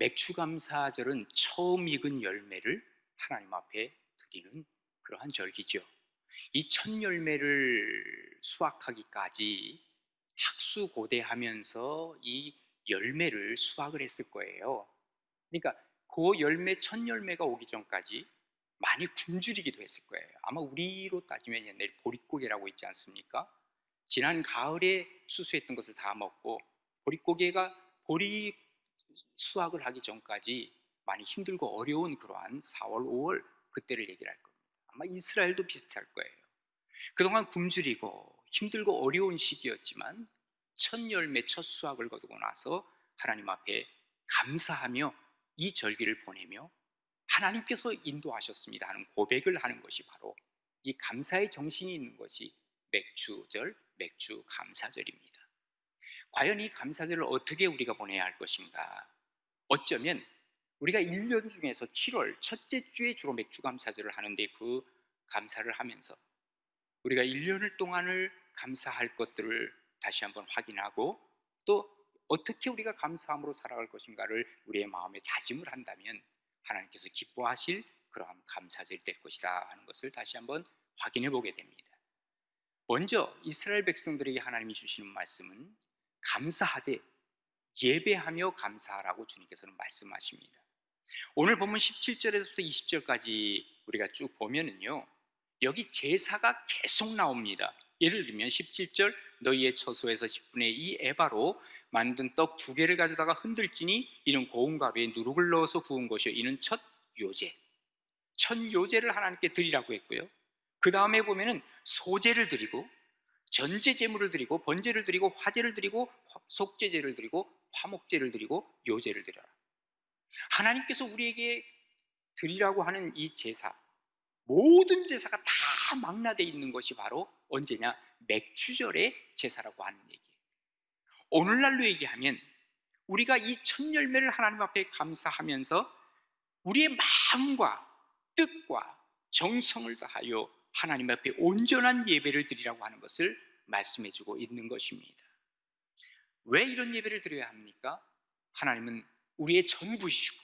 맥추감사절은 처음 익은 열매를 하나님 앞에 드리는 그러한 절기죠. 이 첫 열매를 수확하기까지 학수고대하면서 이 열매를 수확을 했을 거예요. 그러니까 그 열매, 첫 열매가 오기 전까지 많이 굶주리기도 했을 거예요. 아마 우리로 따지면 옛날 보릿고개라고 있지 않습니까? 지난 가을에 수수했던 것을 다 먹고 보릿고개가 보리 수확을 하기 전까지 많이 힘들고 어려운 그러한 4월, 5월 그때를 얘기를 할 겁니다. 아마 이스라엘도 비슷할 거예요. 그동안 굶주리고 힘들고 어려운 시기였지만 첫 열매, 첫 수확을 거두고 나서 하나님 앞에 감사하며 이 절기를 보내며 하나님께서 인도하셨습니다 하는 고백을 하는 것이 바로 이 감사의 정신이 있는 것이 맥주절, 맥주 감사절입니다. 과연 이 감사절을 어떻게 우리가 보내야 할 것인가? 어쩌면 우리가 1년 중에서 7월 첫째 주에 주로 맥주 감사절을 하는데 그 감사를 하면서 우리가 1년을 동안을 감사할 것들을 다시 한번 확인하고 또 어떻게 우리가 감사함으로 살아갈 것인가를 우리의 마음에 다짐을 한다면 하나님께서 기뻐하실 그러한 감사절이 될 것이다 하는 것을 다시 한번 확인해 보게 됩니다. 먼저 이스라엘 백성들에게 하나님이 주시는 말씀은 감사하되 예배하며 감사하라고 주님께서는 말씀하십니다. 오늘 본문 17절에서부터 20절까지 우리가 쭉 보면은요, 여기 제사가 계속 나옵니다. 예를 들면 17절, 너희의 처소에서 10분의 2 에바로 만든 떡 2개를 가져다가 흔들지니 이는 고운 가루에 누룩을 넣어서 구운 것이요 이는 첫 요제. 첫 요제를 하나님께 드리라고 했고요. 그 다음에 보면은 소제를 드리고 전제제물을 드리고 번제를 드리고 화제를 드리고 속제제를 드리고 화목제를 드리고 요제를 드려라. 하나님께서 우리에게 드리라고 하는 이 제사, 모든 제사가 다 망라되어 있는 것이 바로 언제냐? 맥추절의 제사라고 하는 얘기예요. 오늘날로 얘기하면 우리가 이 첫 열매를 하나님 앞에 감사하면서 우리의 마음과 뜻과 정성을 다하여 하나님 앞에 온전한 예배를 드리라고 하는 것을 말씀해주고 있는 것입니다. 왜 이런 예배를 드려야 합니까? 하나님은 우리의 전부이시고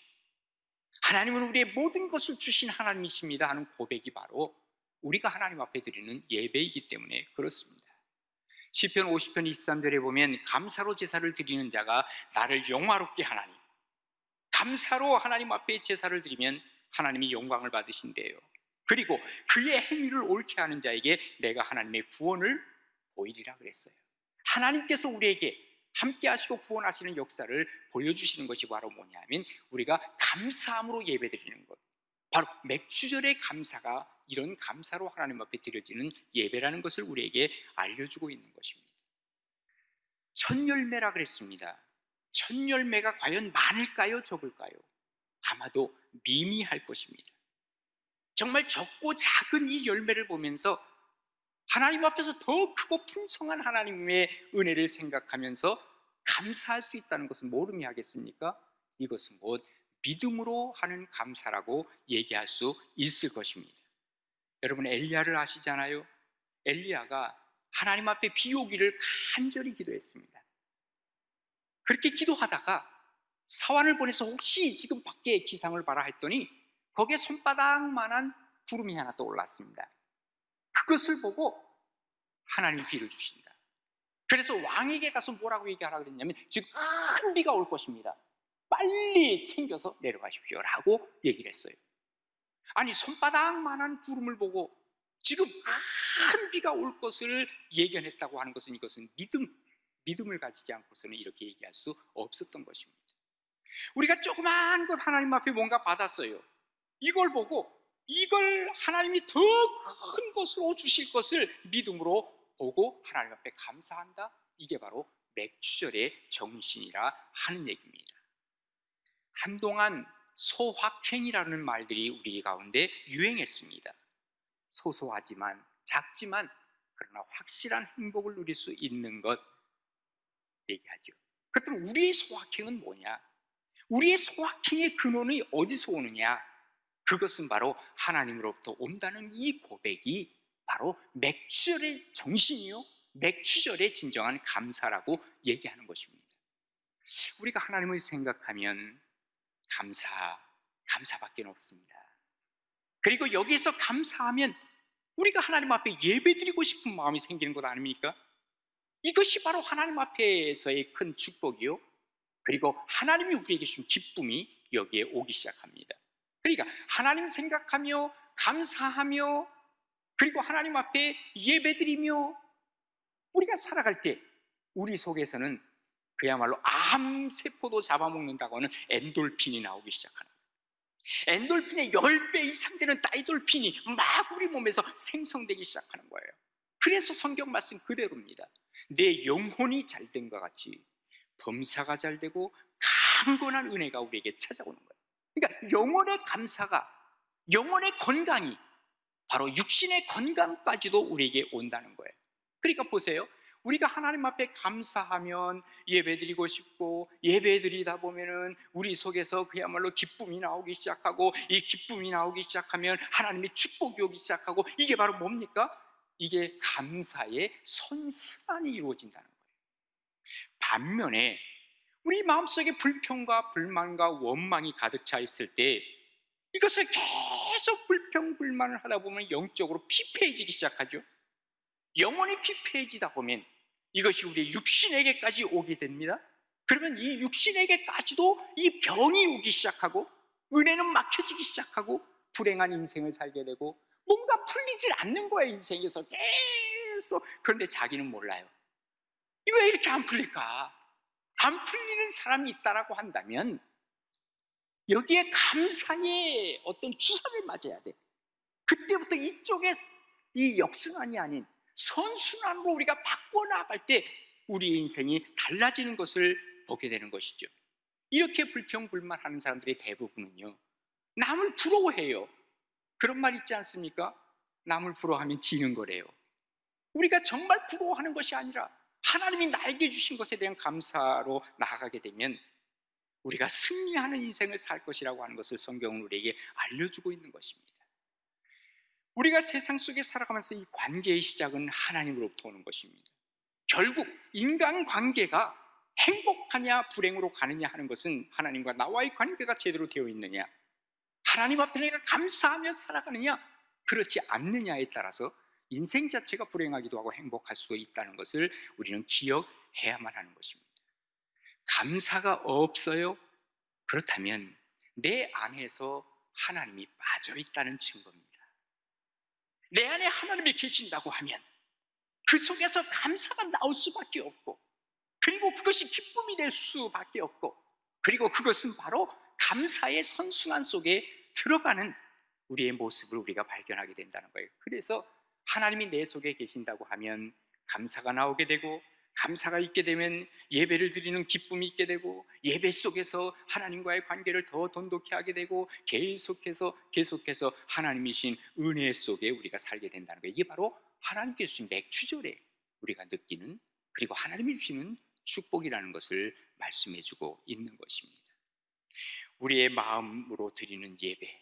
하나님은 우리의 모든 것을 주신 하나님이십니다 하는 고백이 바로 우리가 하나님 앞에 드리는 예배이기 때문에 그렇습니다. 시편 50편 23절에 보면 감사로 제사를 드리는 자가 나를 영화롭게 하나니, 감사로 하나님 앞에 제사를 드리면 하나님이 영광을 받으신대요. 그리고 그의 행위를 옳게 하는 자에게 내가 하나님의 구원을 보이리라 그랬어요. 하나님께서 우리에게 함께 하시고 구원하시는 역사를 보여주시는 것이 바로 뭐냐면 우리가 감사함으로 예배드리는 것, 바로 맥주절의 감사가 이런 감사로 하나님 앞에 드려지는 예배라는 것을 우리에게 알려주고 있는 것입니다. 첫 열매라 그랬습니다. 첫 열매가 과연 많을까요, 적을까요? 아마도 미미할 것입니다. 정말 적고 작은 이 열매를 보면서 하나님 앞에서 더 크고 풍성한 하나님의 은혜를 생각하면서 감사할 수 있다는 것은 뭘 의미하겠습니까? 이것은 곧 믿음으로 하는 감사라고 얘기할 수 있을 것입니다. 여러분 엘리야를 아시잖아요? 엘리야가 하나님 앞에 비 오기를 간절히 기도했습니다. 그렇게 기도하다가 사환을 보내서 혹시 지금 밖에 기상을 봐라 했더니 거기에 손바닥만한 구름이 하나 떠올랐습니다. 그것을 보고 하나님 비를 주신다. 그래서 왕에게 가서 뭐라고 얘기하라 그랬냐면 지금 큰 비가 올 것입니다. 빨리 챙겨서 내려가십시오 라고 얘기를 했어요. 아니 손바닥만한 구름을 보고 지금 큰 비가 올 것을 예견했다고 하는 것은 이것은 믿음을 가지지 않고서는 이렇게 얘기할 수 없었던 것입니다. 우리가 조그만 것 하나님 앞에 뭔가 받았어요. 이걸 보고 이걸 하나님이 더 큰 것으로 주실 것을 믿음으로 보고 하나님 앞에 감사한다. 이게 바로 맥추절의 정신이라 하는 얘기입니다. 한동안 소확행이라는 말들이 우리 가운데 유행했습니다. 소소하지만 작지만 그러나 확실한 행복을 누릴 수 있는 것 얘기하죠. 그렇다면 우리의 소확행은 뭐냐? 우리의 소확행의 근원이 어디서 오느냐? 그것은 바로 하나님으로부터 온다는 이 고백이 바로 맥주절의 정신이요 맥주절의 진정한 감사라고 얘기하는 것입니다. 우리가 하나님을 생각하면 감사밖에 없습니다. 그리고 여기서 감사하면 우리가 하나님 앞에 예배드리고 싶은 마음이 생기는 것 아닙니까? 이것이 바로 하나님 앞에서의 큰 축복이요, 그리고 하나님이 우리에게 주신 기쁨이 여기에 오기 시작합니다. 그러니까 하나님 생각하며 감사하며 그리고 하나님 앞에 예배드리며 우리가 살아갈 때 우리 속에서는 그야말로 암세포도 잡아먹는다고 하는 엔돌핀이 나오기 시작하는 거예요. 엔돌핀의 10배 이상 되는 다이돌핀이 막 우리 몸에서 생성되기 시작하는 거예요. 그래서 성경 말씀 그대로입니다. 내 영혼이 잘된 것 같이 범사가 잘되고 강건한 은혜가 우리에게 찾아오는 거예요. 그러니까 영혼의 감사가, 영혼의 건강이 바로 육신의 건강까지도 우리에게 온다는 거예요. 그러니까 보세요, 우리가 하나님 앞에 감사하면 예배드리고 싶고, 예배드리다 보면은 우리 속에서 그야말로 기쁨이 나오기 시작하고, 이 기쁨이 나오기 시작하면 하나님의 축복이 오기 시작하고, 이게 바로 뭡니까? 이게 감사의 선순환이 이루어진다는 거예요. 반면에 우리 마음속에 불평과 불만과 원망이 가득 차 있을 때 이것을 계속 불평불만을 하다 보면 영적으로 피폐해지기 시작하죠. 영혼이 피폐해지다 보면 이것이 우리 육신에게까지 오게 됩니다. 그러면 이 육신에게까지도 이 병이 오기 시작하고 은혜는 막혀지기 시작하고 불행한 인생을 살게 되고 뭔가 풀리질 않는 거예요, 인생에서 계속. 그런데 자기는 몰라요. 이거 왜 이렇게 안 풀릴까? 안 풀리는 사람이 있다라고 한다면 여기에 감사의 어떤 주사를 맞아야 돼. 그때부터 이쪽에 이 역순환이 아닌 선순환으로 우리가 바꿔나갈 때 우리 인생이 달라지는 것을 보게 되는 것이죠. 이렇게 불평불만하는 사람들의 대부분은요, 남을 부러워해요. 그런 말 있지 않습니까? 남을 부러워하면 지는 거래요. 우리가 정말 부러워하는 것이 아니라 하나님이 나에게 주신 것에 대한 감사로 나아가게 되면 우리가 승리하는 인생을 살 것이라고 하는 것을 성경은 우리에게 알려주고 있는 것입니다. 우리가 세상 속에 살아가면서 이 관계의 시작은 하나님으로부터 오는 것입니다. 결국 인간관계가 행복하냐 불행으로 가느냐 하는 것은 하나님과 나와의 관계가 제대로 되어 있느냐, 하나님 앞에 내가 감사하며 살아가느냐 그렇지 않느냐에 따라서 인생 자체가 불행하기도 하고 행복할 수도 있다는 것을 우리는 기억해야만 하는 것입니다. 감사가 없어요? 그렇다면 내 안에서 하나님이 빠져 있다는 증거입니다. 내 안에 하나님이 계신다고 하면 그 속에서 감사가 나올 수밖에 없고, 그리고 그것이 기쁨이 될 수밖에 없고, 그리고 그것은 바로 감사의 선순환 속에 들어가는 우리의 모습을 우리가 발견하게 된다는 거예요. 그래서 하나님이 내 속에 계신다고 하면 감사가 나오게 되고, 감사가 있게 되면 예배를 드리는 기쁨이 있게 되고, 예배 속에서 하나님과의 관계를 더 돈독히 하게 되고, 계속해서 하나님이신 은혜 속에 우리가 살게 된다는 거예요. 이게 바로 하나님께 주신 맥주절에 우리가 느끼는, 그리고 하나님이 주시는 축복이라는 것을 말씀해주고 있는 것입니다. 우리의 마음으로 드리는 예배,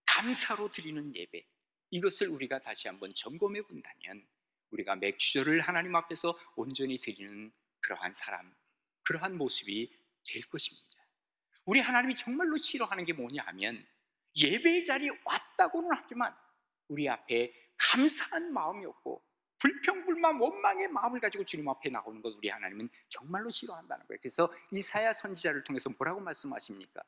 감사로 드리는 예배, 이것을 우리가 다시 한번 점검해 본다면 우리가 맥주절을 하나님 앞에서 온전히 드리는 그러한 사람, 그러한 모습이 될 것입니다. 우리 하나님이 정말로 싫어하는 게 뭐냐 하면 예배의 자리에 왔다고는 하지만 우리 앞에 감사한 마음이 없고 불평불만 원망의 마음을 가지고 주님 앞에 나오는 것, 우리 하나님은 정말로 싫어한다는 거예요. 그래서 이사야 선지자를 통해서 뭐라고 말씀하십니까?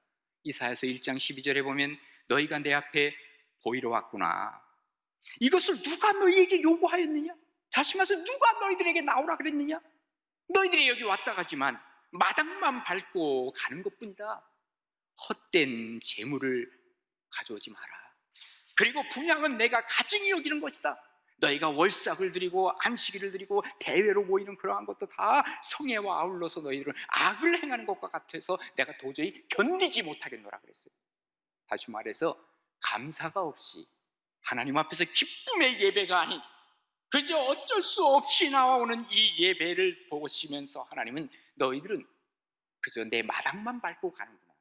이사야서 1장 12절에 보면 너희가 내 앞에 보이러 왔구나. 이것을 누가 너희에게 요구하였느냐? 다시 말해서 누가 너희들에게 나오라 그랬느냐? 너희들이 여기 왔다 가지만 마당만 밟고 가는 것뿐이다. 헛된 재물을 가져오지 마라. 그리고 분향은 내가 가증히 여기는 것이다. 너희가 월삭을 드리고 안식일을 드리고 대회로 모이는 그러한 것도 다 성애와 아울러서 너희들은 악을 행하는 것과 같아서 내가 도저히 견디지 못하겠노라 그랬어요. 다시 말해서 감사가 없이 하나님 앞에서 기쁨의 예배가 아닌 그저 어쩔 수 없이 나오는 이 예배를 보시면서 하나님은 너희들은 그저 내 마당만 밟고 가는구나,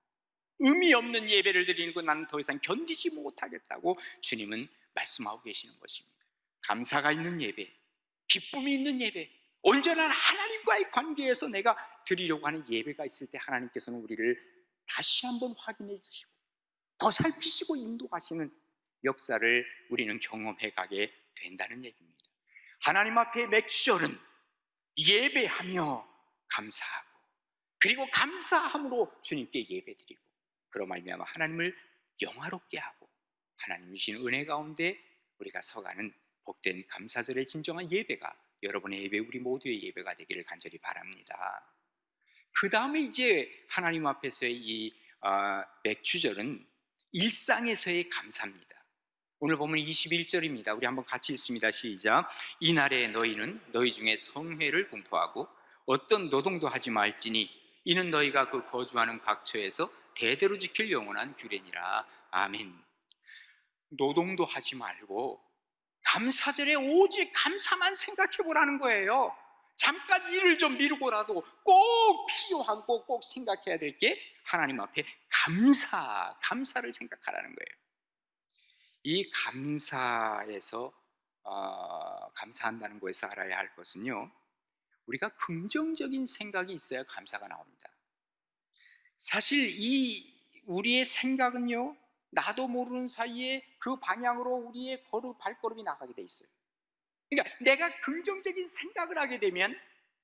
의미 없는 예배를 드리는 거 나는 더 이상 견디지 못하겠다고 주님은 말씀하고 계시는 것입니다. 감사가 있는 예배, 기쁨이 있는 예배, 온전한 하나님과의 관계에서 내가 드리려고 하는 예배가 있을 때 하나님께서는 우리를 다시 한번 확인해 주시고 더 살피시고 인도하시는 역사를 우리는 경험해 가게 된다는 얘기입니다. 하나님 앞에 맥주절은 예배하며 감사하고, 그리고 감사함으로 주님께 예배드리고, 그로 말미암아 하나님을 영화롭게 하고 하나님이 주신 은혜 가운데 우리가 서가는 복된 감사절의 진정한 예배가 여러분의 예배, 우리 모두의 예배가 되기를 간절히 바랍니다. 그 다음에 이제 하나님 앞에서의 이 맥주절은 일상에서의 감사입니다. 오늘 보면 21절입니다. 우리 한번 같이 읽습니다. 시작. 이날에 너희는 너희 중에 성회를 공포하고 어떤 노동도 하지 말지니 이는 너희가 그 거주하는 각처에서 대대로 지킬 영원한 규례니라. 아멘. 노동도 하지 말고 감사절에 오직 감사만 생각해 보라는 거예요. 잠깐 일을 좀 미루고라도 꼭 필요하고 꼭 생각해야 될 게 하나님 앞에 감사를 생각하라는 거예요. 이 감사에서 감사한다는 것에서 알아야 할 것은요, 우리가 긍정적인 생각이 있어야 감사가 나옵니다. 사실 이 우리의 생각은요, 나도 모르는 사이에 그 방향으로 우리의 발걸음이 나가게 돼 있어요. 그러니까 내가 긍정적인 생각을 하게 되면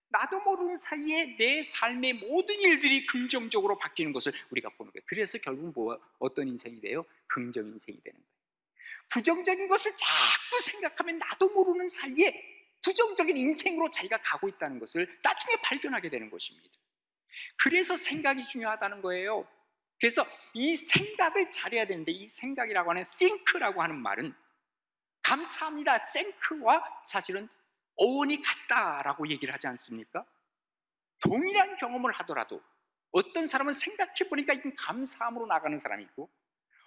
나도 모르는 사이에 내 삶의 모든 일들이 긍정적으로 바뀌는 것을 우리가 보는 거예요. 그래서 결국 어떤 인생이 돼요? 긍정 인생이 되는 거예요. 부정적인 것을 자꾸 생각하면 나도 모르는 사이에 부정적인 인생으로 자기가 가고 있다는 것을 나중에 발견하게 되는 것입니다. 그래서 생각이 중요하다는 거예요. 그래서 이 생각을 잘해야 되는데, 이 생각이라고 하는 think라고 하는 말은 감사합니다, thank와 사실은 어원이 같다라고 얘기를 하지 않습니까? 동일한 경험을 하더라도 어떤 사람은 생각해 보니까 이건 감사함으로 나가는 사람이 있고,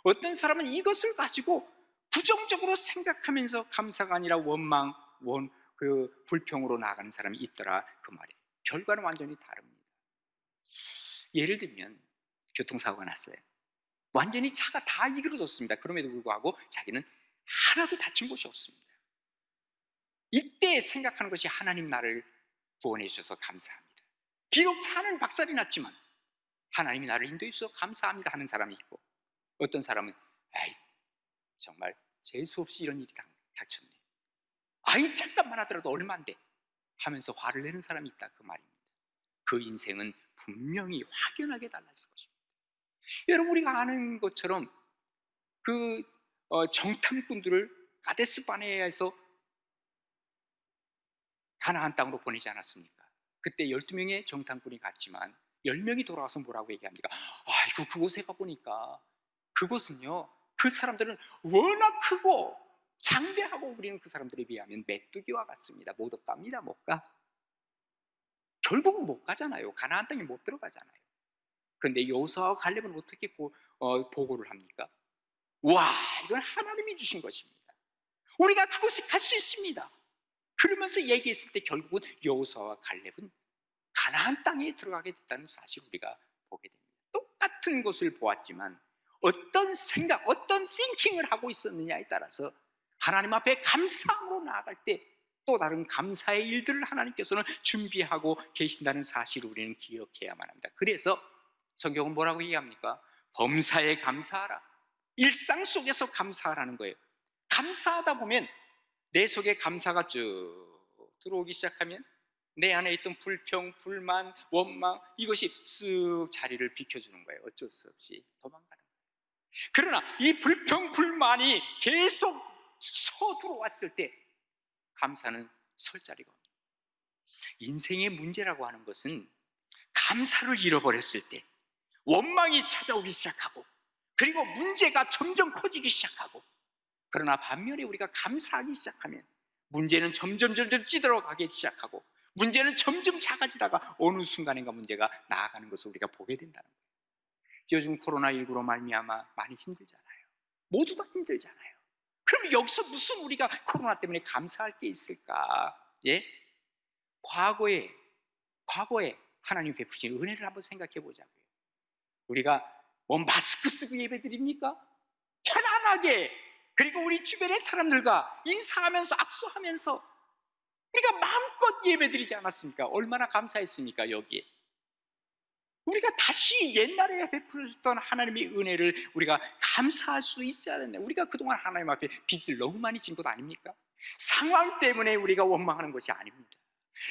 어떤 사람은 이것을 가지고 부정적으로 생각하면서 감사가 아니라 불평으로 나가는 사람이 있더라, 그 말이에요. 결과는 완전히 다릅니다. 예를 들면 교통사고가 났어요. 완전히 차가 다 이그러졌습니다. 그럼에도 불구하고 자기는 하나도 다친 곳이 없습니다. 이때 생각하는 것이 하나님 나를 구원해 주셔서 감사합니다. 비록 차는 박살이 났지만 하나님이 나를 인도해 주셔서 감사합니다 하는 사람이 있고, 어떤 사람은 에이, 정말 재수 없이 이런 일이 닥쳤네, 아이 잠깐만 하더라도 얼마인데 하면서 화를 내는 사람이 있다, 그 말입니다. 그 인생은 분명히 확연하게 달라질 것입니다. 여러분, 우리가 아는 것처럼 그 정탐꾼들을 가데스 바네아에서 가나안 땅으로 보내지 않았습니까? 그때 12명의 정탐꾼이 갔지만 10명이 돌아와서 뭐라고 얘기합니까? 아이고, 그곳에 가보니까 그곳은요, 그 사람들은 워낙 크고 장대하고 우리는 그 사람들에 비하면 메뚜기와 같습니다. 못 갑니다. 못 가. 결국은 못 가잖아요. 가나안 땅에 못 들어가잖아요. 그런데 여호수아와 갈렙은 어떻게 보고를 합니까? 와, 이건 하나님이 주신 것입니다. 우리가 그곳에 갈 수 있습니다. 그러면서 얘기했을 때 결국은 여호수아와 갈렙은 가나안 땅에 들어가게 됐다는 사실을 우리가 보게 됩니다. 똑같은 것을 보았지만 어떤 생각, 어떤 띵킹을 하고 있었느냐에 따라서 하나님 앞에 감사함으로 나아갈 때 또 다른 감사의 일들을 하나님께서는 준비하고 계신다는 사실을 우리는 기억해야만 합니다. 그래서 성경은 뭐라고 얘기합니까? 범사에 감사하라. 일상 속에서 감사하라는 거예요. 감사하다 보면 내 속에 감사가 쭉 들어오기 시작하면 내 안에 있던 불평, 불만, 원망, 이것이 쓱 자리를 비켜주는 거예요. 어쩔 수 없이 도망가는 거예요. 그러나 이 불평, 불만이 계속 들어왔을 때 감사는 설 자리가 없습니다. 인생의 문제라고 하는 것은 감사를 잃어버렸을 때 원망이 찾아오기 시작하고, 그리고 문제가 점점 커지기 시작하고, 그러나 반면에 우리가 감사하기 시작하면 문제는 점점 찌들어가기 시작하고, 문제는 점점 작아지다가 어느 순간인가 문제가 나아가는 것을 우리가 보게 된다는 거예요. 요즘 코로나19로 말미암아 많이 힘들잖아요. 모두 다 힘들잖아요. 그럼 여기서 무슨 우리가 코로나 때문에 감사할 게 있을까? 예? 과거에 하나님 베푸신 은혜를 한번 생각해 보자고요. 우리가 마스크 쓰고 예배 드립니까? 편안하게, 그리고 우리 주변의 사람들과 인사하면서 악수하면서 우리가 마음껏 예배 드리지 않았습니까? 얼마나 감사했습니까? 여기에 우리가 다시 옛날에 베풀었던 하나님의 은혜를 우리가 감사할 수 있어야 된다. 우리가 그동안 하나님 앞에 빚을 너무 많이 진 것 아닙니까? 상황 때문에 우리가 원망하는 것이 아닙니다.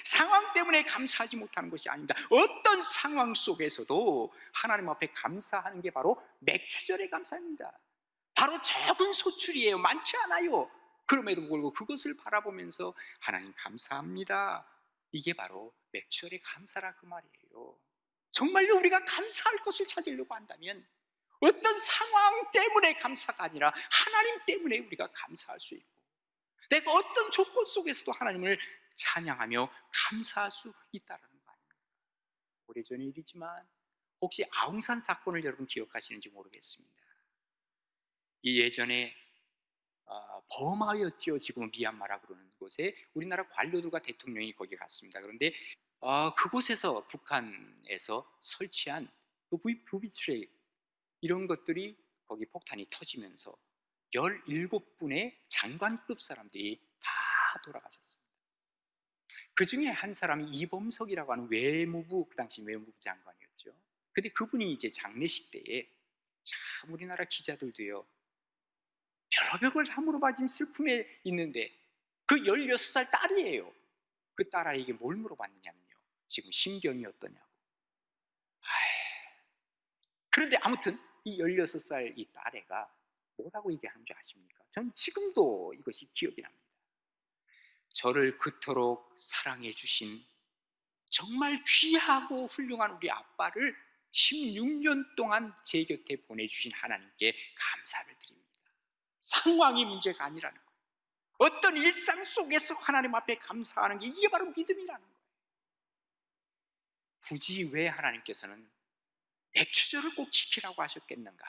상황 때문에 감사하지 못하는 것이 아닙니다. 어떤 상황 속에서도 하나님 앞에 감사하는 게 바로 맥추절의 감사입니다. 바로 적은 소출이에요. 많지 않아요. 그럼에도 불구하고 그것을 바라보면서 하나님 감사합니다, 이게 바로 맥추절의 감사라 그 말이에요. 정말로 우리가 감사할 것을 찾으려고 한다면 어떤 상황 때문에 감사가 아니라 하나님 때문에 우리가 감사할 수 있고, 내가 어떤 조건 속에서도 하나님을 찬양하며 감사할 수 있다는 거 아닙니까? 오래전의 일이지만 혹시 아웅산 사건을 여러분 기억하시는지 모르겠습니다. 이 예전에 버마였죠. 지금은 미얀마라 그러는 곳에 우리나라 관료들과 대통령이 거기 갔습니다. 그런데 그곳에서, 북한에서 설치한 부비트레이 이런 것들이, 거기 폭탄이 터지면서 17분의 장관급 사람들이 다 돌아가셨습니다. 그 중에 한 사람이 이범석이라고 하는 그 당시 외무부 장관이었죠. 근데 그분이 이제 장례식 때에, 참 우리나라 기자들도요, 별의별 다 물어봐. 지금 슬픔에 있는데 그 16살 딸이에요. 그 딸아이에게 뭘 물어봤느냐면요, 지금 심경이 어떠냐고. 그런데 아무튼 이 16살 이 딸애가 뭐라고 얘기하는 줄 아십니까? 전 지금도 이것이 기억이 납니다. 저를 그토록 사랑해 주신 정말 귀하고 훌륭한 우리 아빠를 16년 동안 제 곁에 보내주신 하나님께 감사를 드립니다. 상황이 문제가 아니라는 거예요. 어떤 일상 속에서 하나님 앞에 감사하는 게, 이게 바로 믿음이라는 거예요. 굳이 왜 하나님께서는 맥추절을 꼭 지키라고 하셨겠는가?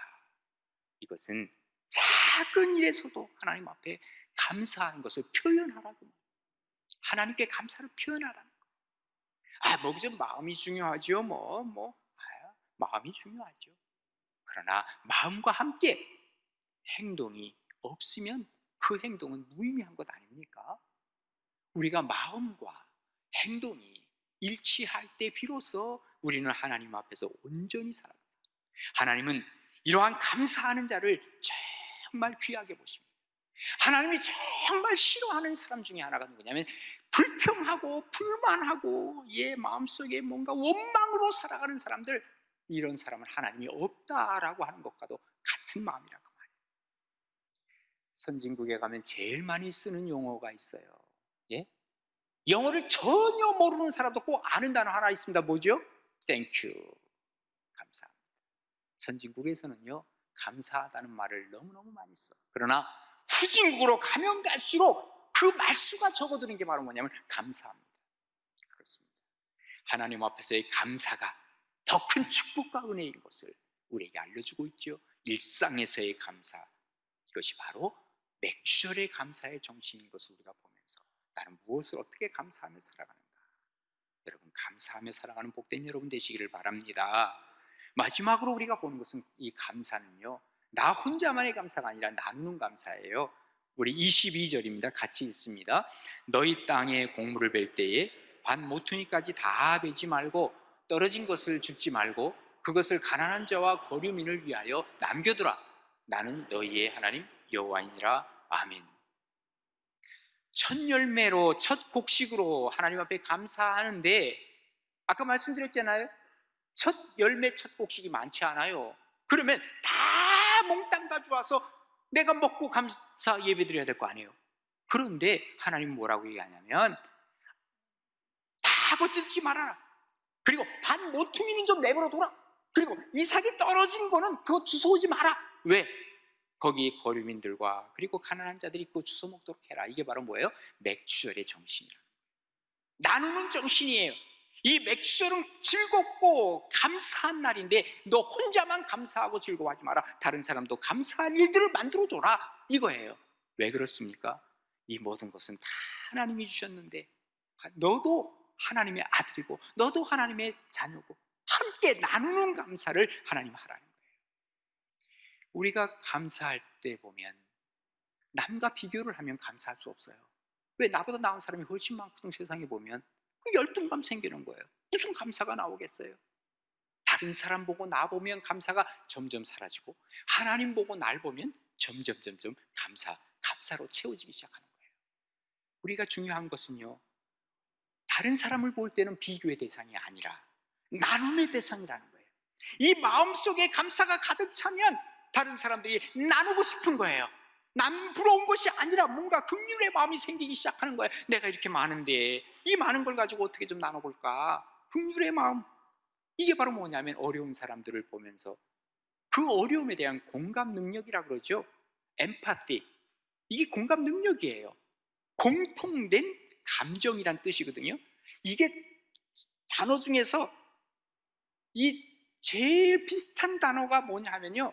이것은 작은 일에서도 하나님 앞에 감사하는 것을 표현하라고, 하나님께 감사를 표현하라는 거예요. 뭐 그저 마음이 중요하죠. 마음이 중요하죠. 그러나 마음과 함께 행동이 없으면 그 행동은 무의미한 것 아닙니까? 우리가 마음과 행동이 일치할 때 비로소 우리는 하나님 앞에서 온전히 살아갑니다. 하나님은 이러한 감사하는 자를 정말 귀하게 보십니다. 하나님이 정말 싫어하는 사람 중에 하나가 누구냐면, 불평하고 불만하고 마음속에 뭔가 원망으로 살아가는 사람들, 이런 사람은 하나님이 없다라고 하는 것과도 같은 마음이라고 말이에요. 선진국에 가면 제일 많이 쓰는 용어가 있어요. 영어를 전혀 모르는 사람도 꼭 아는 단어 하나 있습니다. 뭐죠? Thank you. 감사합니다. 선진국에서는요, 감사하다는 말을 너무너무 많이 써. 그러나 후진국으로 가면 갈수록 그 말수가 적어드는 게 바로 뭐냐면 감사합니다. 그렇습니다. 하나님 앞에서의 감사가 더 큰 축복과 은혜인 것을 우리에게 알려주고 있죠. 일상에서의 감사, 이것이 바로 맥주절의 감사의 정신인 것을 우리가 보면서 나는 무엇을 어떻게 감사하며 살아가는가, 여러분 감사하며 살아가는 복된 여러분 되시기를 바랍니다. 마지막으로 우리가 보는 것은, 이 감사는요, 나 혼자만의 감사가 아니라 나누는 감사예요. 우리 22절입니다. 같이 읽습니다. 너희 땅에 곡물을 벨 때에 반 모퉁이까지 다 베지 말고 떨어진 것을 줍지 말고 그것을 가난한 자와 거류민을 위하여 남겨두라. 나는 너희의 하나님 여호와이니라. 아멘. 첫 열매로, 첫 곡식으로 하나님 앞에 감사하는데, 아까 말씀드렸잖아요, 첫 열매, 첫 곡식이 많지 않아요. 그러면 다 몽땅 가져와서 내가 먹고 감사 예배드려야 될 거 아니에요. 그런데 하나님은 뭐라고 얘기하냐면, 다 거두지 말아라. 그리고 반 모퉁이는 좀 내버려둬라. 그리고 이삭이 떨어진 거는 그거 주워오지 마라. 왜? 거기 거류민들과 그리고 가난한 자들이 그거 주워 먹도록 해라. 이게 바로 뭐예요? 맥주절의 정신이라. 나누는 정신이에요. 이 맥주절은 즐겁고 감사한 날인데 너 혼자만 감사하고 즐거워하지 마라. 다른 사람도 감사한 일들을 만들어줘라. 이거예요. 왜 그렇습니까? 이 모든 것은 다 하나님이 주셨는데 너도 하나님의 아들이고 너도 하나님의 자녀고 함께 나누는 감사를 하나님 하라는 거예요. 우리가 감사할 때 보면 남과 비교를 하면 감사할 수 없어요. 왜? 나보다 나은 사람이 훨씬 많거든. 세상에 보면 열등감 생기는 거예요. 무슨 감사가 나오겠어요? 다 다른 사람 보고 나 보면 감사가 점점 사라지고 하나님 보고 날 보면 점점 감사로 채워지기 시작하는 거예요. 우리가 중요한 것은요, 다른 사람을 볼 때는 비교의 대상이 아니라 나눔의 대상이라는 거예요. 이 마음속에 감사가 가득 차면 다른 사람들이 나누고 싶은 거예요. 남 부러운 것이 아니라 뭔가 긍휼의 마음이 생기기 시작하는 거예요. 내가 이렇게 많은데 이 많은 걸 가지고 어떻게 좀 나눠볼까? 긍휼의 마음. 이게 바로 뭐냐면 어려운 사람들을 보면서 그 어려움에 대한 공감 능력이라 그러죠. 엠파티. 이게 공감 능력이에요. 공통된 감정이란 뜻이거든요. 이게 단어 중에서 이 제일 비슷한 단어가 뭐냐 하면요,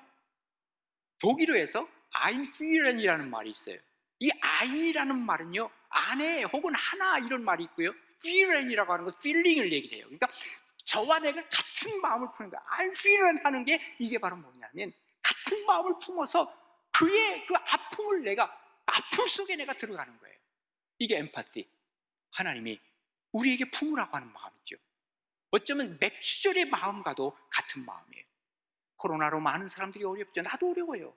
독일어에서 einfühlen이라는 말이 있어요. 이 ein이라는 말은요, 안에 혹은 하나 이런 말이 있고요, fühlen이라고 하는 건 feeling을 얘기를 해요. 그러니까 저와 내가 같은 마음을 푸는 거야. einfühlen 하는 게 이게 바로 뭐냐면 같은 마음을 품어서 그의 그 아픔을 아픔 속에 내가 들어가는 거예요. 이게 엠파티. 하나님이 우리에게 품으라고 하는 마음이죠. 어쩌면 맥주절의 마음과도 같은 마음이에요. 코로나로 많은 사람들이 어렵죠. 나도 어려워요.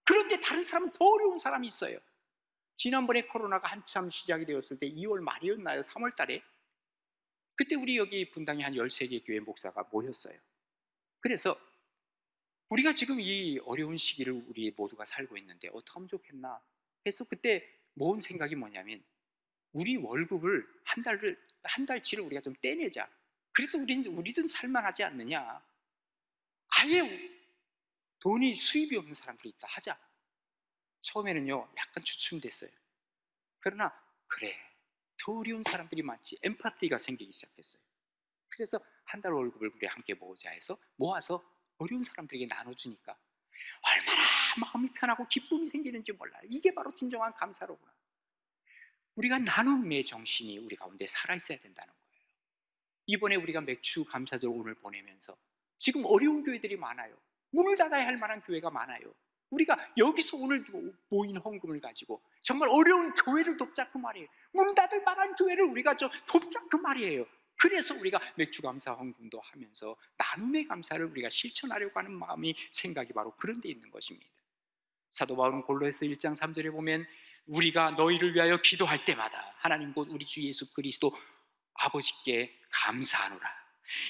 그런데 다른 사람은 더 어려운 사람이 있어요. 지난번에 코로나가 한참 시작이 되었을 때 2월 말이었나요? 3월 달에? 그때 우리 여기 분당에 한 13개 교회 목사가 모였어요. 그래서 우리가 지금 이 어려운 시기를 우리 모두가 살고 있는데 어떻게 하면 좋겠나 해서 그때 모은 생각이 뭐냐면 우리 월급을 한 달치를 우리가 좀 떼내자. 그래서 우리든 살만하지 않느냐. 아예 돈이 수입이 없는 사람들이 있다 하자. 처음에는요 약간 주춤됐어요. 그러나 그래, 더 어려운 사람들이 많지. 엠파티가 생기기 시작했어요. 그래서 한 달 월급을 우리 함께 모으자 해서 모아서 어려운 사람들에게 나눠주니까 얼마나 마음이 편하고 기쁨이 생기는지 몰라요. 이게 바로 진정한 감사로구나. 우리가 나눔의 정신이 우리 가운데 살아있어야 된다는 거예요. 이번에 우리가 맥주 감사절 오늘 보내면서 지금 어려운 교회들이 많아요. 문을 닫아야 할 만한 교회가 많아요. 우리가 여기서 오늘 모인 헌금을 가지고 정말 어려운 교회를 돕자 그 말이에요. 문 닫을 만한 교회를 우리가 돕자 그 말이에요. 그래서 우리가 맥주 감사 헌금도 하면서 나눔의 감사를 우리가 실천하려고 하는 마음이 생각이 바로 그런 데 있는 것입니다. 사도 바울은 골로새서 1장 3절에 보면 우리가 너희를 위하여 기도할 때마다 하나님 곧 우리 주 예수 그리스도 아버지께 감사하노라.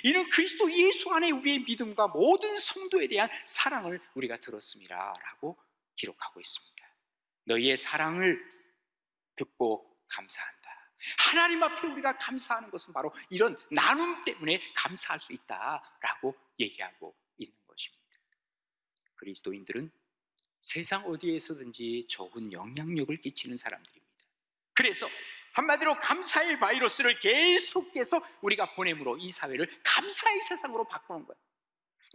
이는 그리스도 예수 안에 우리의 믿음과 모든 성도에 대한 사랑을 우리가 들었습니다 라고 기록하고 있습니다. 너희의 사랑을 듣고 감사한다. 하나님 앞에 우리가 감사하는 것은 바로 이런 나눔 때문에 감사할 수 있다라고 얘기하고 있는 것입니다. 그리스도인들은 세상 어디에서든지 좋은 영향력을 끼치는 사람들입니다. 그래서 한마디로 감사의 바이러스를 계속해서 우리가 보냄으로 이 사회를 감사의 세상으로 바꾸는 거예요.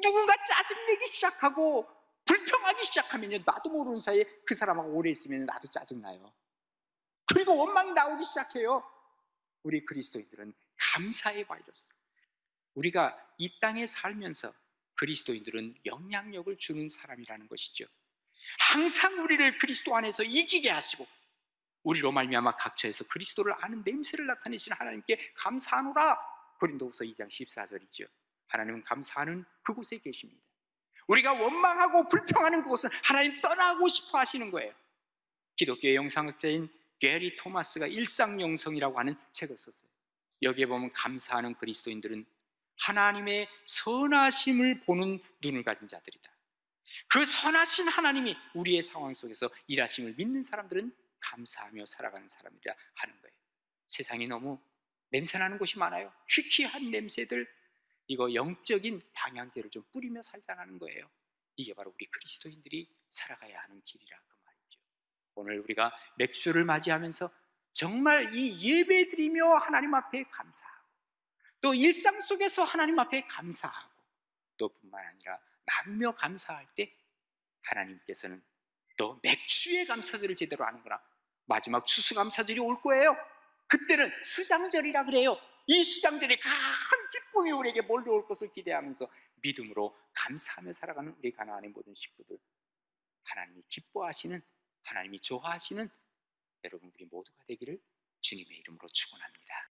누군가 짜증내기 시작하고 불평하기 시작하면 나도 모르는 사이에 그 사람하고 오래 있으면 나도 짜증나요. 그리고 원망이 나오기 시작해요. 우리 그리스도인들은 감사의 바이러스. 우리가 이 땅에 살면서 그리스도인들은 영향력을 주는 사람이라는 것이죠. 항상 우리를 그리스도 안에서 이기게 하시고 우리로 말미암아 각처에서 그리스도를 아는 냄새를 나타내시는 하나님께 감사하노라. 고린도후서 2장 14절이죠. 하나님은 감사하는 그곳에 계십니다. 우리가 원망하고 불평하는 그곳은 하나님 떠나고 싶어 하시는 거예요. 기독교의 영상학자인 게리 토마스가 일상영성이라고 하는 책을 썼어요. 여기에 보면 감사하는 그리스도인들은 하나님의 선하심을 보는 눈을 가진 자들이다. 그 선하신 하나님이 우리의 상황 속에서 일하심을 믿는 사람들은 감사하며 살아가는 사람이라 하는 거예요. 세상이 너무 냄새나는 곳이 많아요. 희귀한 냄새들, 이거 영적인 방향제를 좀 뿌리며 살자는 거예요. 이게 바로 우리 그리스도인들이 살아가야 하는 길이라 그 말이죠. 오늘 우리가 맥주를 맞이하면서 정말 이 예배드리며 하나님 앞에 감사하고 또 일상 속에서 하나님 앞에 감사하고 또 뿐만 아니라 나누며 감사할 때 하나님께서는 또 맥주의 감사절을 제대로 하는구나. 마지막 추수감사절이 올 거예요. 그때는 수장절이라 그래요. 이 수장절에 큰 기쁨이 우리에게 몰려올 것을 기대하면서 믿음으로 감사하며 살아가는 우리 가나안의 모든 식구들, 하나님이 기뻐하시는, 하나님이 좋아하시는 여러분들이 모두가 되기를 주님의 이름으로 축원합니다.